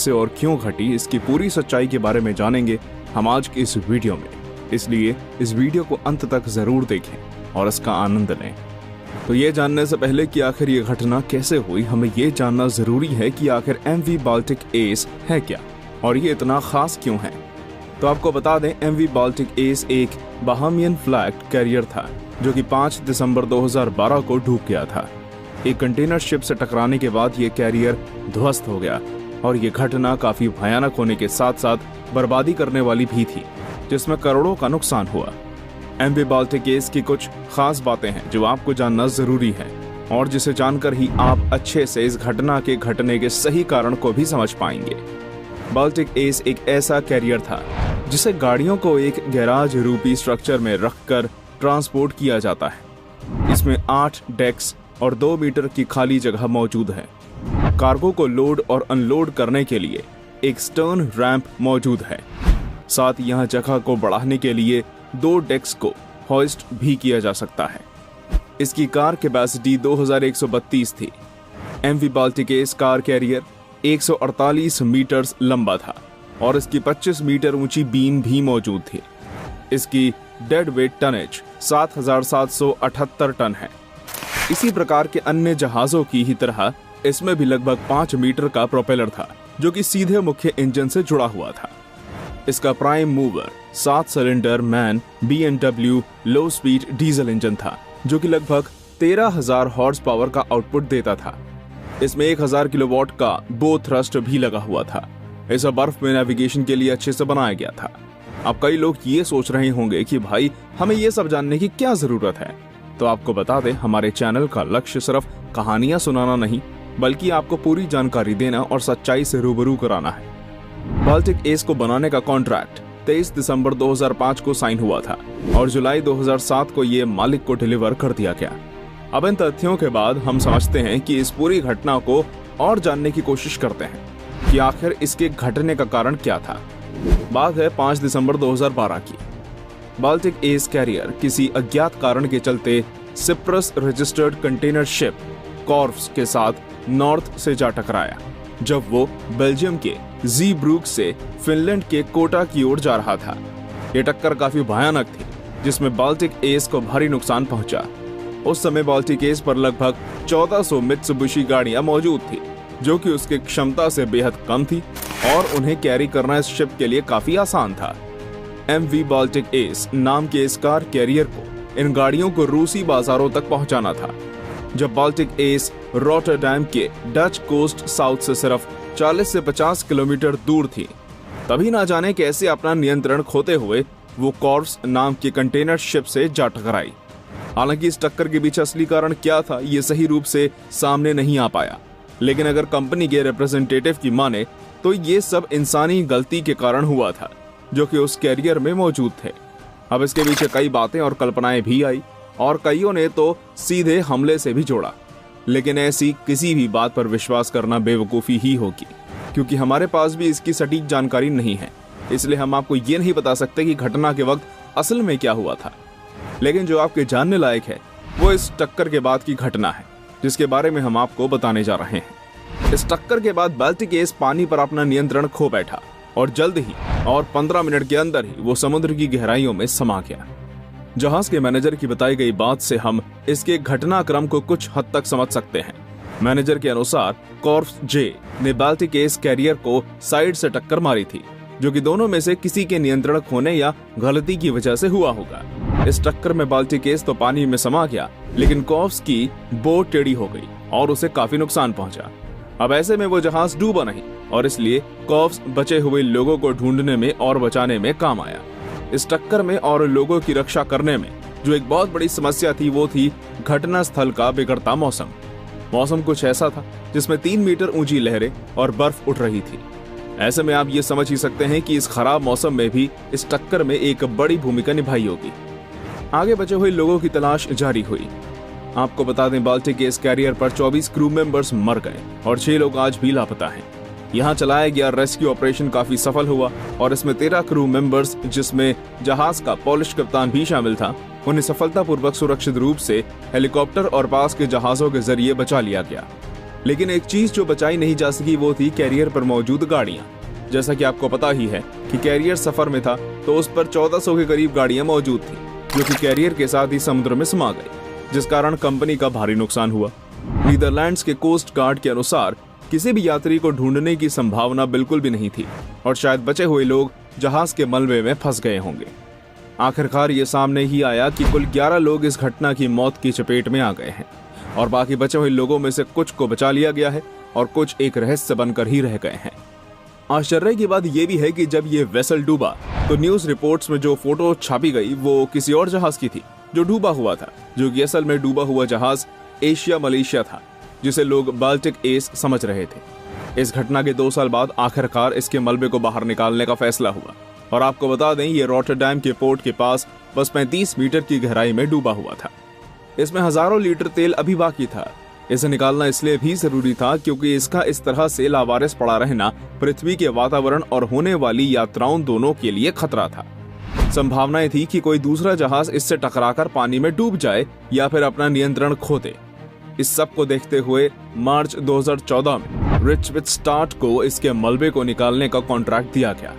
से और क्यों घटी, इसकी पूरी सच्चाई के बारे में जानेंगे हम आज की इस वीडियो में। इसलिए इस वीडियो को अंत तक जरूर देखें और इसका आनंद लें। तो ये जानने से पहले कि आखिर ये घटना कैसे हुई, हमें ये जानना जरूरी है कि आखिर MV बाल्टिक एस है क्या और ये इतना खास क्यों है। तो आपको बता दें, MV बाल्टिक एस एक बहामियन फ्लैग कैरियर था जो कि 5 दिसंबर 2012 को डूब गया था। एक कंटेनर शिप से टकराने के बाद ये कैरियर ध्वस्त हो गया और ये घटना काफी भयानक होने के साथ साथ बर्बादी करने वाली भी थी, जिसमें करोड़ों का नुकसान हुआ। MV बाल्टिक एस की कुछ खास बातें हैं जो आपको जानना जरूरी है और जिसे जानकर ही आप अच्छे से इस घटना के घटने के सही कारण को भी समझ पाएंगे। बाल्टिक एस एक ऐसा कैरियर था जिसे गाड़ियों को एक गैराज रूपी स्ट्रक्चर में रखकर ट्रांसपोर्ट किया जाता है। इसमें 8 डेक्स और 2 मीटर की खाली जगह मौजूद है। कार्गो को लोड और अनलोड करने के लिए एक स्टर्न रैंप मौजूद है। साथ यहाँ जगह को बढ़ाने के लिए 2 डेक्स को हॉइस्ट भी किया जा सकता है। इसकी कार कैपेसिटी 2132 थी। MV Baltic S car carrier 148 metre लंबा था और इसकी 25 मीटर ऊंची बीम भी मौजूद थी। इसकी डेड वेट टनेज 7778 टन है। इसी प्रकार के अन्य जहाजों की ही तरह इसमें भी लगभग 5 मीटर का प्रोपेलर था जो कि सीधे मुख्य इंजन से जुड़ा हुआ था। इसका prime mover 7 cylinder MAN BMW low speed diesel engine था जो कि लगभग 13,000 हॉर्स पावर का आउटपुट देता था। इसमें 1000 किलोवाट का बो थ्रस्ट भी लगा हुआ था। इसे बर्फ में नेविगेशन के लिए अच्छे से बनाया गया था। अब कई लोग ये सोच रहे होंगे कि भाई हमें ये सब जानने की क्या जरूरत है। तो आपको बता दें, हमारे चैनल का लक्ष्य सिर्फ कहानियां सुनाना नहीं बल्कि आपको पूरी जानकारी देना और सच्चाई से रूबरू कराना है। बाल्टिक एस को बनाने का कॉन्ट्रैक्ट 23 दिसंबर 2005 को साइन हुआ था और जुलाई 2007 को ये मालिक को डिलीवर कर दिया गया। अब इन तथ्यों के बाद हम समझते हैं कि इस पूरी घटना को और जानने की कोशिश करते हैं कि आखिर इसके घटने का कारण क्या था। बात है 5 दिसंबर 2012 की। बाल्टिक एस कैरियर किसी अज्ञात कारण के चलते सिप्रस रजिस्टर्ड कंटेनर शिप कॉर्व्स के साथ नॉर्थ से जा टकराया जब वो बेल्जियम के ज़ीब्रूक से फिनलैंड के कोटा की ओर जा रहा था। ये टक्कर काफी भयानक थी जिसमें बाल्टिक एस को भारी नुकसान पहुंचा। उस समय बाल्टिक एस पर लगभग 1400 मित्सुबिशी गाड़ियां मौजूद थी जो कि उसकी क्षमता से बेहद कम थी और उन्हें कैरी करना इस शिप के लिए काफी आसान था। MV बाल्टिक एस नाम के इस कार कैरियर को इन गाड़ियों को रूसी बाजारों तक पहुंचाना था। जब बाल्टिक एस रॉटरडैम के डच कोस्ट साउथ से सिर्फ 40 से 50 किलोमीटर दूर थी, तभी ना जाने कैसे अपना नियंत्रण खोते हुए वो कॉर्व्स नाम के कंटेनर शिप से जा टकराई। हालांकि इस टक्कर के पीछे असली कारण क्या था ये सही रूप से सामने नहीं आ पाया, लेकिन अगर कंपनी के रिप्रेजेंटेटिव की माने तो ये सब इंसानी गलती के कारण हुआ था जो कि उस कैरियर में मौजूद थे। अब इसके पीछे कई बातें और कल्पनाएं भी आई और कईयों ने तो सीधे हमले से भी जोड़ा, लेकिन ऐसी किसी भी बात पर विश्वास करना बेवकूफ़ी ही होगी क्योंकि हमारे पास भी इसकी सटीक जानकारी नहीं है। इसलिए हम आपको ये नहीं बता सकते कि घटना के वक्त असल में क्या हुआ था। लेकिन जो आपके जानने लायक है वो इस टक्कर के बाद की घटना है जिसके बारे में हम आपको बताने जा रहे हैं। इस टक्कर के बाद बाल्टिक एस पानी पर अपना नियंत्रण खो बैठा और जल्द ही और 15 मिनट के अंदर ही वो समुद्र की गहराइयों में समा गया। जहाज के मैनेजर की बताई गई बात से हम इसके घटनाक्रम को कुछ हद तक समझ सकते हैं। मैनेजर के अनुसार कॉर्व्स जे ने बाल्टिक एस कैरियर को साइड से टक्कर मारी थी जो कि दोनों में से किसी के नियंत्रण खोने या गलती की वजह से हुआ होगा। इस टक्कर में बाल्टिक एस तो पानी में समा गया, लेकिन कॉर्व्स की बोट टेढ़ी हो गई और उसे काफी नुकसान पहुंचा। अब ऐसे में वो जहाज डूबा नहीं और इसलिए कॉर्व्स बचे हुए लोगों को ढूंढने में और बचाने में काम आया। इस टक्कर में और लोगों की रक्षा करने में जो एक बहुत बड़ी समस्या थी वो थी घटना स्थल का बिगड़ता मौसम। मौसम कुछ ऐसा था जिसमें 3 मीटर ऊंची लहरें और बर्फ उठ रही थी। ऐसे में आप ये समझ ही सकते हैं कि इस खराब मौसम में भी इस टक्कर में एक बड़ी भूमिका निभाई होगी। आगे बचे हुए लोगों की तलाश जारी हुई। आपको बता दें, बाल्टिक एस कैरियर पर 24 क्रू मेंबर्स मर गए और 6 लोग आज भी लापता हैं। यहाँ चलाया गया रेस्क्यू ऑपरेशन काफी सफल हुआ और इसमें 13 क्रू मेंबर्स, जिसमें जहाज का पोलिश कप्तान भी शामिल था, उन्हें सफलतापूर्वक सुरक्षित रूप से हेलीकॉप्टर और पास के जहाजों के जरिए बचा लिया गया। लेकिन एक चीज जो बचाई नहीं जा सकी वो थी कैरियर पर मौजूद गाड़ियां। जैसा कि आपको पता ही है कि कैरियर सफर में था तो उस पर 1400 के करीब गाड़ियां मौजूद थी, जो कि कैरियर के साथ ही समुद्र में समा गई, जिस कारण कंपनी का भारी नुकसान हुआ। नीदरलैंड्स के कोस्ट गार्ड के अनुसार किसी भी यात्री को ढूंढने की संभावना बिल्कुल भी नहीं थी और शायद बचे हुए लोग जहाज के मलबे में फंस गए होंगे। आखिरकार ये सामने ही आया कि कुल 11 लोग इस घटना की मौत की चपेट में आ गए हैं और बाकी बचे हुए लोगों में से कुछ को बचा लिया गया है और कुछ एक रहस्य बनकर ही रह गए हैं। आश्चर्य की बात यह भी है कि जब ये वेसल डूबा तो न्यूज रिपोर्ट्स में जो फोटो छापी गई वो किसी और जहाज की थी जो डूबा हुआ था, जो कि असल में डूबा हुआ जहाज एशिया मलेशिया था, जिसे लोग बाल्टिक एस समझ रहे थे। इस घटना के 2 साल बाद आखिरकार इसके मलबे को बाहर निकालने का फैसला हुआ और आपको बता दें ये रॉटरडैम के पोर्ट के पास बस 35 मीटर की गहराई में डूबा हुआ था। इसमें हजारों लीटर तेल अभी बाकी था। इसे निकालना इसलिए भी जरूरी था क्योंकि इसका इस तरह से लावारिस पड़ा रहना पृथ्वी के वातावरण और होने वाली यात्राओं दोनों के लिए खतरा था। संभावनाएं थी कि कोई दूसरा जहाज इससे टकराकर पानी में डूब जाए या फिर अपना नियंत्रण खो दे। इस सब को देखते हुए मार्च 2014 में रिचविथ स्टार्ट को इसके मलबे को निकालने का कॉन्ट्रैक्ट दिया गया।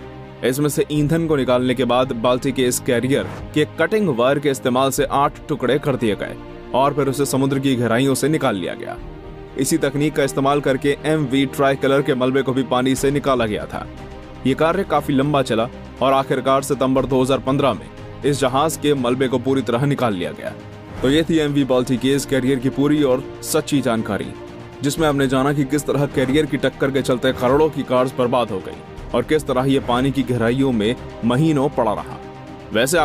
इसमें से ईंधन को निकालने के बाद बाल्टिक एस कैरियर के कटिंग वायर के इस्तेमाल से 8 टुकड़े कर दिए गए और फिर उसे समुद्र की गहराइयों से निकाल लिया गया। इसी तकनीक का इस्तेमाल करके MV ट्राइकलर के मलबे को भी पानी से निकाला गया था। ये कार्य काफी लंबा चला और आखिरकार सितंबर 2015 में इस जहाज के मलबे को पूरी तरह निकाल लिया गया। तो ये थी MV बाल्टिक एस कैरियर की पूरी और सच्ची जानकारी, जिसमें हमने जाना कि किस तरह कैरियर की टक्कर के चलते करोड़ों की कार्स बर्बाद हो गई और किस तरह ये पानी की गहराइयों में महीनों पड़ा रहा। वैसे